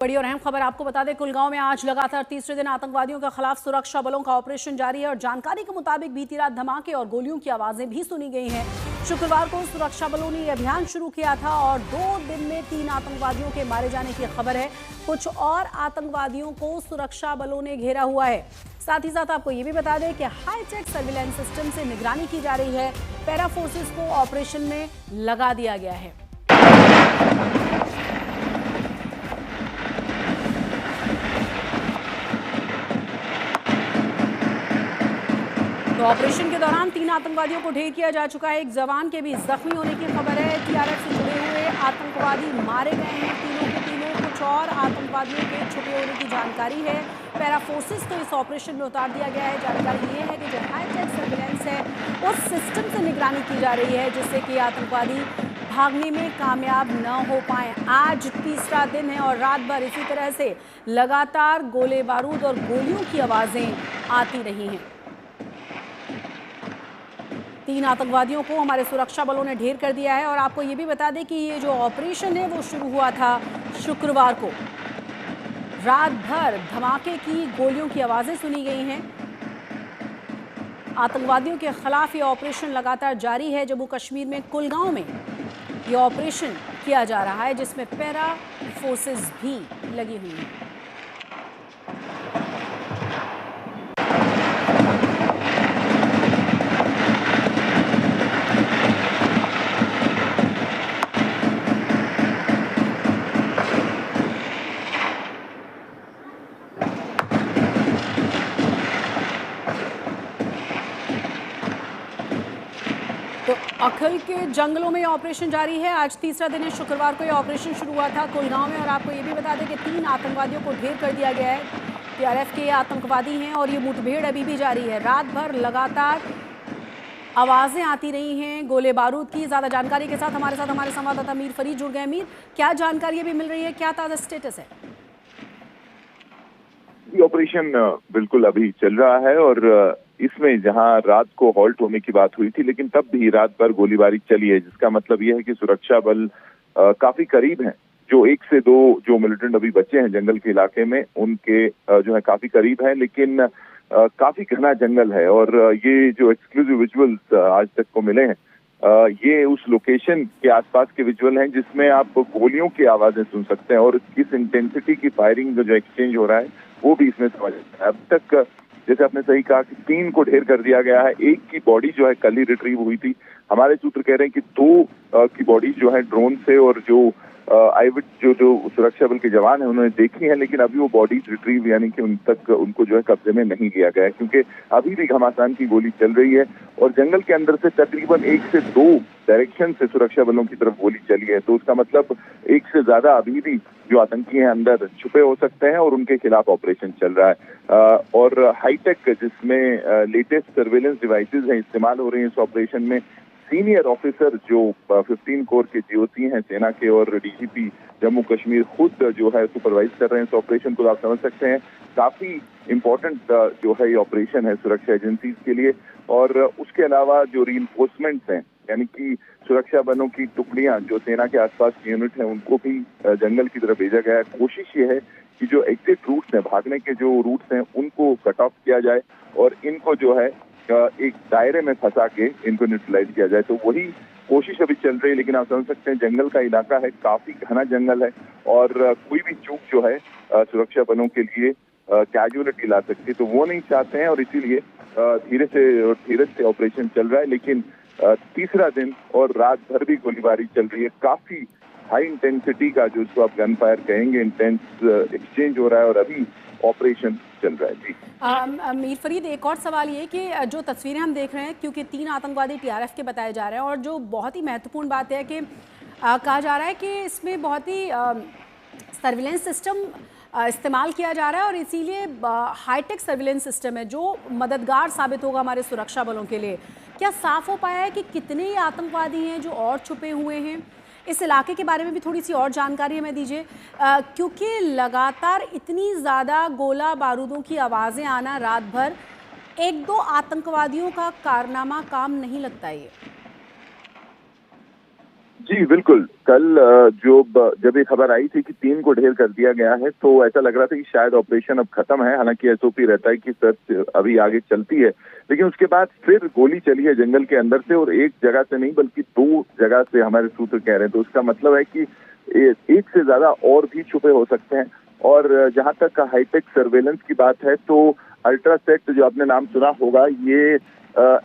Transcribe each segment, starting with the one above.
बड़ी और अहम खबर आपको बता दें, कुलगांव में आज लगातार तीसरे दिन आतंकवादियों के खिलाफ सुरक्षा बलों का ऑपरेशन जारी है और जानकारी के मुताबिक बीती रात धमाके और गोलियों की आवाजें भी सुनी गई हैं। शुक्रवार को सुरक्षा बलों ने यह अभियान शुरू किया था और 2 दिन में 3 आतंकवादियों के मारे जाने की खबर है। कुछ और आतंकवादियों को सुरक्षा बलों ने घेरा हुआ है। साथ ही साथ आपको ये भी बता दें कि हाईटेक सर्विलांस सिस्टम से निगरानी की जा रही है। पैरा फोर्सेस को ऑपरेशन में लगा दिया गया है। तो ऑपरेशन के दौरान 3 आतंकवादियों को ढेर किया जा चुका है। एक जवान के भी जख्मी होने की खबर है। टीआरएफ से जुड़े हुए आतंकवादी मारे गए हैं, तीनों के तीनों। कुछ और आतंकवादियों के छुपे होने की जानकारी है। पैरा फोर्सेस को इस ऑपरेशन में उतार दिया गया है। जानकारी ये है कि जो हाईटेक सर्विलांस है उस सिस्टम से निगरानी की जा रही है, जिससे कि आतंकवादी भागने में कामयाब न हो पाए। आज तीसरा दिन है और रात भर इसी तरह से लगातार गोले बारूद और गोलियों की आवाजें आती रही हैं। 3 आतंकवादियों को हमारे सुरक्षा बलों ने ढेर कर दिया है। और आपको ये भी बता दें कि ये जो ऑपरेशन है वो शुरू हुआ था शुक्रवार को। रात भर धमाके की गोलियों की आवाजें सुनी गई हैं। आतंकवादियों के खिलाफ ये ऑपरेशन लगातार जारी है। जम्मू कश्मीर में कुलगांव में ये ऑपरेशन किया जा रहा है, जिसमें पैरा फोर्सेस भी लगी हुई हैं। तो अखल के जंगलों में ऑपरेशन जारी है। आज तीसरा दिन है। शुक्रवार को ये ऑपरेशन शुरू हुआ था कुलगांव में। और आपको ये भी बता दें कि 3 आतंकवादियों को ढेर कर दिया गया है। टीआरएफ के आतंकवादी हैं और ये मुठभेड़ अभी भी जारी है। रात भर लगातार आवाजें आती रही हैं गोले बारूद की। ज्यादा जानकारी के साथ हमारे संवाददाता मीर फरीद जुड़ गए। मीर, क्या जानकारी अभी मिल रही है, क्या ताजा स्टेटस है? ये ऑपरेशन बिल्कुल अभी चल रहा है और इसमें जहां रात को हॉल्ट होने की बात हुई थी, लेकिन तब भी रात भर गोलीबारी चली है, जिसका मतलब यह है कि सुरक्षा बल काफी करीब हैं। जो 1 से 2 जो मिलिटेंट अभी बचे हैं जंगल के इलाके में, उनके जो है काफी करीब है, लेकिन काफी घना जंगल है। और ये जो एक्सक्लूसिव विजुअल्स आज तक को मिले हैं, ये उस लोकेशन के आसपास के विजुअल हैं जिसमें आप गोलियों की आवाजें सुन सकते हैं और किस इंटेंसिटी की फायरिंग जो एक्सचेंज हो रहा है वो भी इसमें समझ आता है। अब तक जैसे आपने सही कहा कि 3 को ढेर कर दिया गया है। एक की बॉडी जो है कल ही रिट्रीव हुई थी। हमारे सूत्र कह रहे हैं कि 2 की बॉडी जो है ड्रोन से और जो जो सुरक्षा बल के जवान है उन्होंने देखी है, लेकिन अभी वो बॉडीज रिट्रीव यानी कि उनको जो है कब्जे में नहीं लिया गया है, क्योंकि अभी भी घमासान की गोली चल रही है और जंगल के अंदर से तकरीबन 1 से 2 डायरेक्शन से सुरक्षा बलों की तरफ गोली चली है। तो उसका मतलब 1 से ज्यादा अभी भी जो आतंकी हैं अंदर छुपे हो सकते हैं और उनके खिलाफ ऑपरेशन चल रहा है। और हाईटेक जिसमें लेटेस्ट सर्वेलेंस डिवाइसेज हैं इस्तेमाल हो रही हैं इस ऑपरेशन में। सीनियर ऑफिसर जो 15 कोर के जीओसी हैं सेना के और डीजीपी जम्मू कश्मीर खुद जो है सुपरवाइज कर रहे हैं इस ऑपरेशन को। आप समझ सकते हैं काफी इंपॉर्टेंट जो है ये ऑपरेशन है सुरक्षा एजेंसीज के लिए। और उसके अलावा जो रीइंफोर्समेंट्स हैं, यानी कि सुरक्षा बलों की टुकड़ियां जो सेना के आसपास की यूनिट हैं, उनको भी जंगल की तरफ भेजा गया है। कोशिश ये है कि जो एग्जिट रूट्स हैं, भागने के जो रूट्स हैं, उनको कट ऑफ किया जाए और इनको जो है एक दायरे में फंसा के इनको न्यूट्रलाइज किया जाए। तो वही कोशिश अभी चल रही है, लेकिन आप समझ सकते हैं जंगल का इलाका है, काफी घना जंगल है और कोई भी चूक जो है सुरक्षा बलों के लिए कैजुअलिटी ला सकती है, तो वो नहीं चाहते हैं और इसीलिए धीरे से ऑपरेशन चल रहा है। लेकिन तीसरा दिन और रात भर भी गोलीबारी चल रही है। काफी हाई इंटेंसिटी का जो उसको आप गन फायर कहेंगे, इंटेंस एक्सचेंज हो रहा है और अभी ऑपरेशन चल रहा है। जी मीर फरीद, एक और सवाल ये कि जो तस्वीरें हम देख रहे हैं, क्योंकि 3 आतंकवादी टीआरएफ के बताए जा रहे हैं और जो बहुत ही महत्वपूर्ण बात है कि कहा जा रहा है कि इसमें बहुत ही सर्विलेंस सिस्टम इस्तेमाल किया जा रहा है और इसीलिए हाईटेक सर्विलेंस सिस्टम है जो मददगार साबित होगा हमारे सुरक्षा बलों के लिए। क्या साफ हो पाया है कि कितने ही आतंकवादी हैं जो और छुपे हुए हैं? इस इलाके के बारे में भी थोड़ी सी और जानकारी हमें दीजिए, क्योंकि लगातार इतनी ज़्यादा गोला बारूदों की आवाज़ें आना रात भर, 1-2 आतंकवादियों का कारनामा काम नहीं लगता ये। जी बिल्कुल। कल जब ये खबर आई थी कि 3 को ढेर कर दिया गया है, तो ऐसा लग रहा था कि शायद ऑपरेशन अब खत्म है। हालांकि एसओपी रहता है कि सर्च अभी आगे चलती है, लेकिन उसके बाद फिर गोली चली है जंगल के अंदर से, और एक जगह से नहीं बल्कि 2 जगह से हमारे सूत्र कह रहे हैं। तो उसका मतलब है कि एक से ज्यादा और भी छुपे हो सकते हैं। और जहां तक हाईटेक सर्वेलेंस की बात है, तो अल्ट्रासेट जो आपने नाम सुना होगा, ये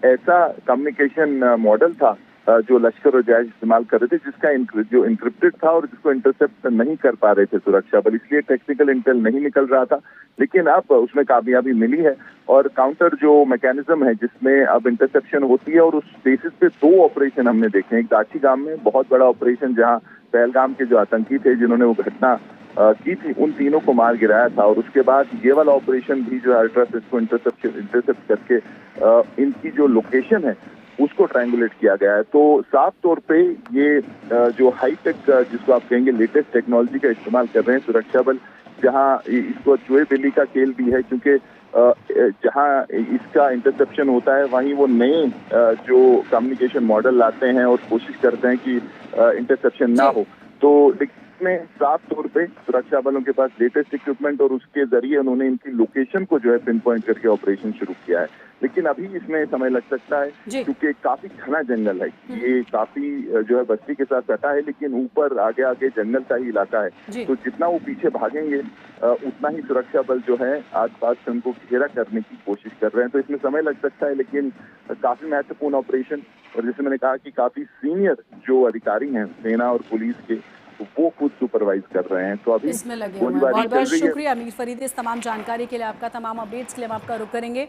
ऐसा कम्युनिकेशन मॉडल था जो लश्कर और जैश इस्तेमाल कर रहे थे, जिसका जो इंक्रिप्टेड था और जिसको इंटरसेप्ट नहीं कर पा रहे थे सुरक्षा बल, इसलिए टेक्निकल इंटेल नहीं निकल रहा था। लेकिन अब उसमें कामयाबी मिली है, और काउंटर जो मैकेनिज्म है जिसमें अब इंटरसेप्शन होती है, और उस बेसिस पे 2 ऑपरेशन हमने देखे हैं। एक दाची गांव में बहुत बड़ा ऑपरेशन, जहां पहलगाम के जो आतंकी थे जिन्होंने वो घटना की थी, उन तीनों को मार गिराया था। और उसके बाद ये वाला ऑपरेशन भी जो है अल्ट्रासेट को इंटरसेप्ट करके इनकी जो लोकेशन है उसको ट्रायंगुलेट किया गया है। तो साफ तौर पे ये जो हाईटेक जिसको आप कहेंगे लेटेस्ट टेक्नोलॉजी का इस्तेमाल कर रहे हैं सुरक्षा बल, जहां इसको चूहे बिल्ली का खेल भी है, क्योंकि जहां इसका इंटरसेप्शन होता है वहीं वो नए जो कम्युनिकेशन मॉडल लाते हैं और कोशिश करते हैं कि इंटरसेप्शन ना हो। तो इसमें साफ तौर पे सुरक्षा बलों के पास लेटेस्ट इक्विपमेंट, और उसके जरिए उन्होंने इनकी लोकेशन को जो है पिन पॉइंट करके ऑपरेशन शुरू किया है। लेकिन अभी इसमें समय लग सकता है, क्योंकि काफी घना जंगल है। ये काफी जो है बस्ती के साथ सटा है, लेकिन ऊपर आगे आगे जंगल का ही इलाका है। तो जितना वो पीछे भागेंगे उतना ही सुरक्षा बल जो है आसपास से उनको घेरा करने की कोशिश कर रहे हैं। तो इसमें समय लग सकता है, लेकिन काफी महत्वपूर्ण ऑपरेशन, और जैसे मैंने कहा कि काफी सीनियर जो अधिकारी हैं सेना और पुलिस के, तो वो खुद सुपरवाइज कर रहे हैं। तो अभी इसमें लगे हुए हैं। बहुत बहुत शुक्रिया अमीर फरीद, इस तमाम जानकारी के लिए, आपका तमाम अपडेट्स के लिए हम आपका रुख करेंगे।